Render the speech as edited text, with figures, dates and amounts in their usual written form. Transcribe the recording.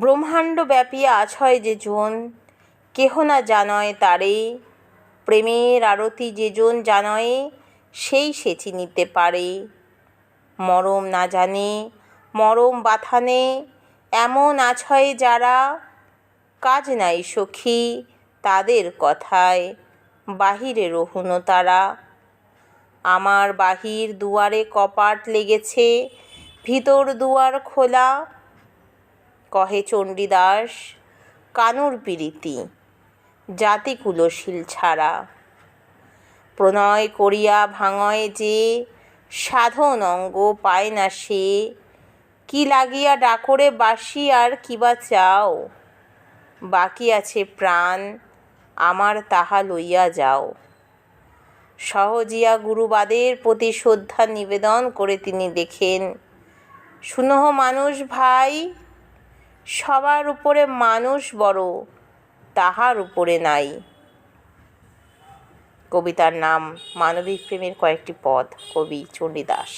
ব্রহ্মাণ্ড ব্যাপী আছয় যেজন, কেহ না জানয় তারে। প্রেমের আরতি যেজন জানয়, সেই সে চিনিতে পারে। মরম না জানে, মরম বাথানে, এমন আছয় যারা। কাজ নাই সখী তাদের কথায়, বাহিরে রহুন তারা। আমার বাহির দুয়ারে কপাট লেগেছে, ভিতর দুয়ার খোলা। কহে চণ্ডীদাস কানুর পীরিতি, জাতি কুলশীল ছাড়া। প্রণয় করিয়া ভাঙয় যে, সাধন অঙ্গ পায় না সে। কি লাগিয়া ডাকরে বাসি আর কিবা চাও, বাকি আছে প্রাণ আমার তাহা লইয়া যাও। সহজিয়া গুরুবাদের প্রতি শ্রদ্ধা নিবেদন করে তিনি লেখেন, শুনহ মানুষ ভাই, সবার উপরে মানুষ বড়, তাহার উপরে নাই। কবিতার নাম মানবিক প্রেমের কয়েকটি পদ, কবি চণ্ডীদাস।